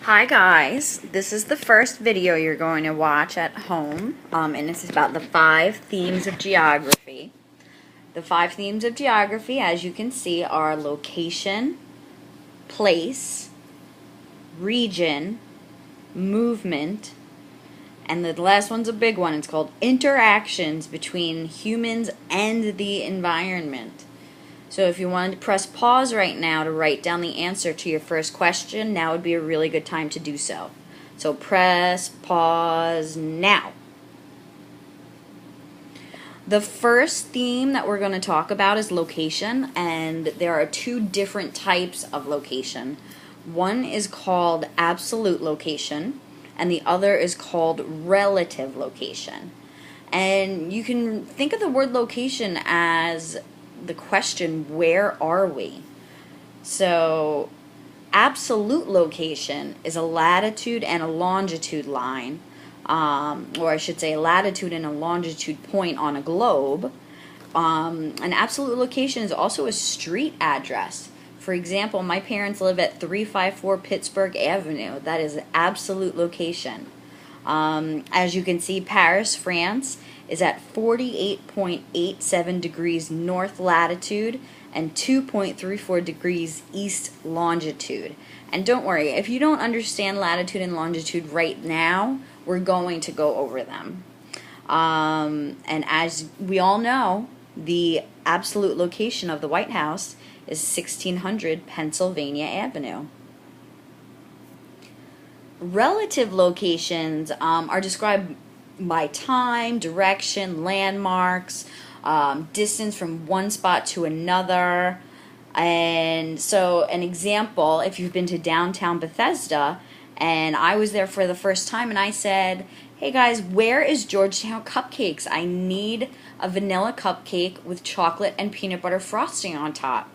Hi guys, this is the first video you're going to watch at home, and this is about the 5 themes of geography. The 5 themes of geography, as you can see, are location, place, region, movement, and the last one's a big one. It's called interactions between humans and the environment. So if you wanted to press pause right now to write down the answer to your first question, now would be a really good time to do so. So press pause now. The first theme that we're going to talk about is location, and there are 2 different types of location. One is called absolute location, and the other is called relative location. And you can think of the word location as the question, where are we? So absolute location is a latitude and a longitude line, or I should say a latitude and a longitude point on a globe. An absolute location is also a street address. For example, my parents live at 354 Pittsburgh Avenue. That is an absolute location. As you can see, Paris, France is at 48.87 degrees north latitude and 2.34 degrees east longitude. And don't worry, if you don't understand latitude and longitude right now, we're going to go over them. And as we all know, the absolute location of the White House is 1600 Pennsylvania Avenue. Relative locations are described by time, direction, landmarks, distance from one spot to another. And so an example, if you've been to downtown Bethesda, and I was there for the first time and I said, hey guys, where is Georgetown Cupcakes? I need a vanilla cupcake with chocolate and peanut butter frosting on top.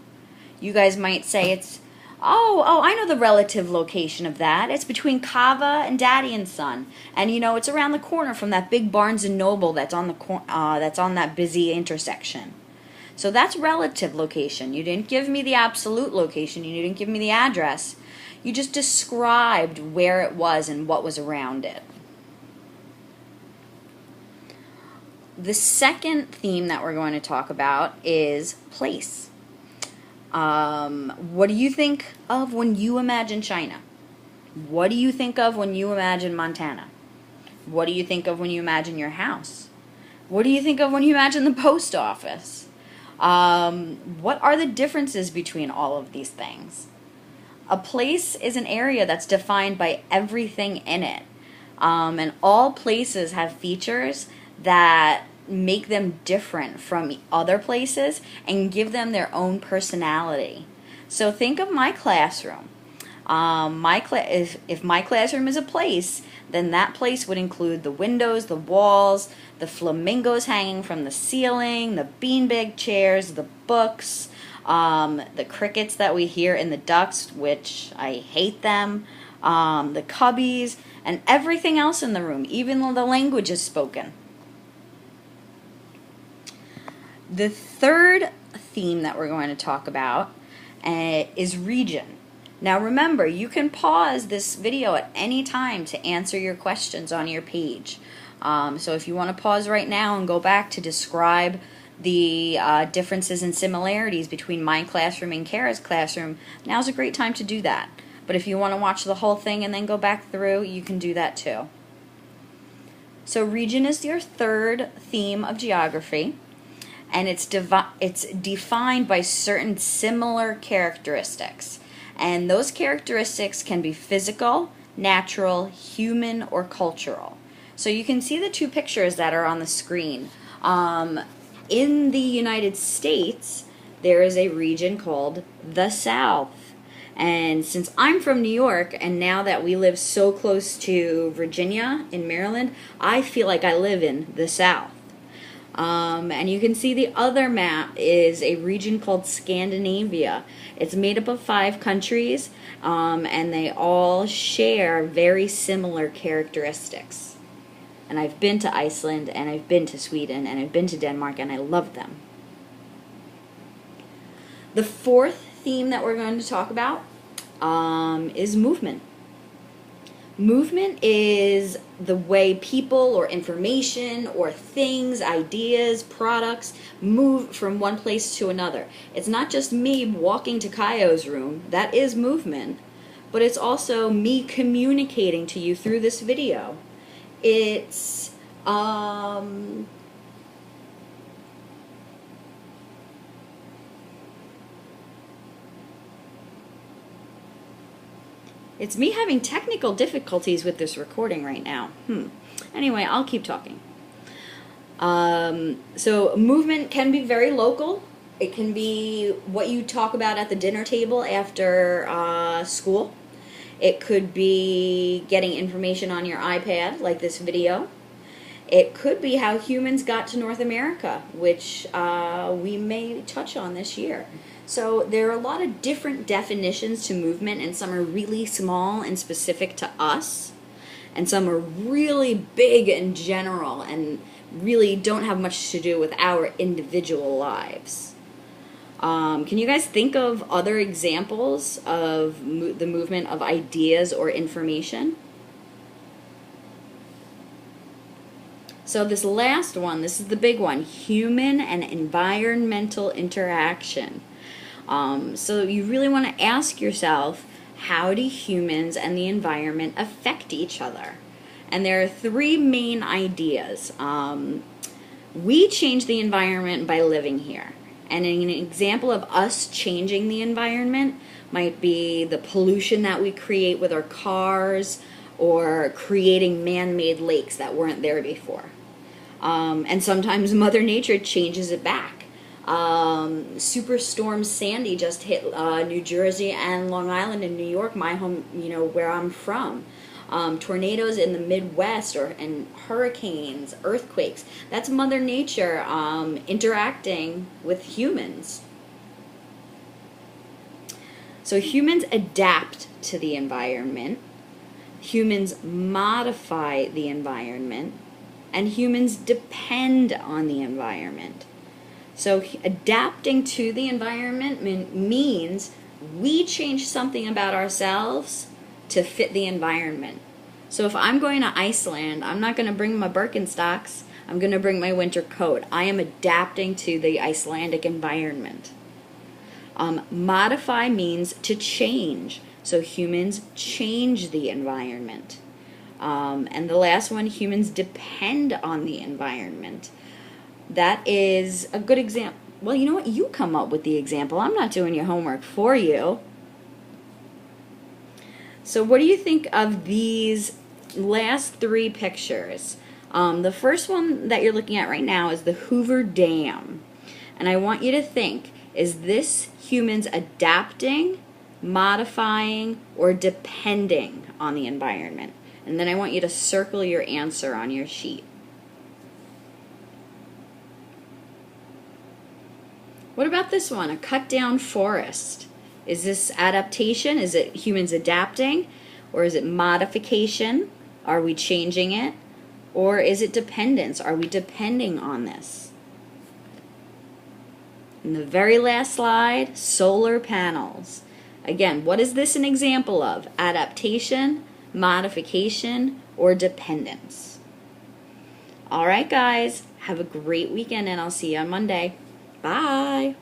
You guys might say it's, oh, I know the relative location of that. It's between Cava and Daddy and Son, and you know it's around the corner from that big Barnes and Noble that's on that busy intersection. So that's relative location. You didn't give me the absolute location. You didn't give me the address. You just described where it was and what was around it. The second theme that we're going to talk about is place. What do you think of when you imagine China? What do you think of when you imagine Montana? What do you think of when you imagine your house? What do you think of when you imagine the post office? What are the differences between all of these things? A place is an area that's defined by everything in it. And all places have features that make them different from other places and give them their own personality. So think of my classroom. If my classroom is a place, then that place would include the windows, the walls, the flamingos hanging from the ceiling, the beanbag chairs, the books, the crickets that we hear in the ducts, which I hate them, the cubbies, and everything else in the room, even though the language is spoken. The third theme that we're going to talk about is region. Now remember, you can pause this video at any time to answer your questions on your page. So if you want to pause right now and go back to describe the differences and similarities between my classroom and Kara's classroom, now's a great time to do that. But if you want to watch the whole thing and then go back through, you can do that too. So region is your third theme of geography. And it's defined by certain similar characteristics. And those characteristics can be physical, natural, human, or cultural. So you can see the 2 pictures that are on the screen. In the United States, there is a region called the South. And since I'm from New York, and now that we live so close to Virginia in Maryland, I feel like I live in the South. And you can see the other map is a region called Scandinavia. It's made up of 5 countries, and they all share very similar characteristics. And I've been to Iceland, and I've been to Sweden, and I've been to Denmark, and I love them. The fourth theme that we're going to talk about is movement. Movement is the way people or information or things, ideas, products move from one place to another. It's not just me walking to Kaio's room, that is movement, but it's also me communicating to you through this video. It's It's me having technical difficulties with this recording right now. Anyway, I'll keep talking. So movement can be very local. It can be what you talk about at the dinner table after school. It could be getting information on your iPad, like this video. It could be how humans got to North America, which we may touch on this year. So there are a lot of different definitions to movement, and some are really small and specific to us, and some are really big and general and really don't have much to do with our individual lives. Can you guys think of other examples of the movement of ideas or information? So this last one, this is the big one, human and environmental interaction. So you really want to ask yourself, how do humans and the environment affect each other? And there are three main ideas. We change the environment by living here. And an example of us changing the environment might be the pollution that we create with our cars, or creating man-made lakes that weren't there before. And sometimes Mother Nature changes it back. Superstorm Sandy just hit New Jersey and Long Island and New York, my home, where I'm from. Tornadoes in the Midwest, and hurricanes, earthquakes. That's Mother Nature interacting with humans. So humans adapt to the environment, humans modify the environment, and humans depend on the environment. So adapting to the environment means we change something about ourselves to fit the environment. So if I'm going to Iceland, I'm not going to bring my Birkenstocks, I'm going to bring my winter coat. I am adapting to the Icelandic environment. Modify means to change. So humans change the environment. And the last one, humans depend on the environment. That is a good example. Well, you know what? You come up with the example. I'm not doing your homework for you. So what do you think of these last three pictures? The first one that you're looking at right now is the Hoover Dam. And I want you to think, is this humans adapting, modifying, or depending on the environment? And then I want you to circle your answer on your sheet. What about this one, a cut down forest? Is this adaptation? Is it humans adapting? Or is it modification? Are we changing it? Or is it dependence? Are we depending on this? And the very last slide, solar panels. Again, what is this an example of? Adaptation, modification, or dependence? All right, guys, have a great weekend, and I'll see you on Monday. Bye.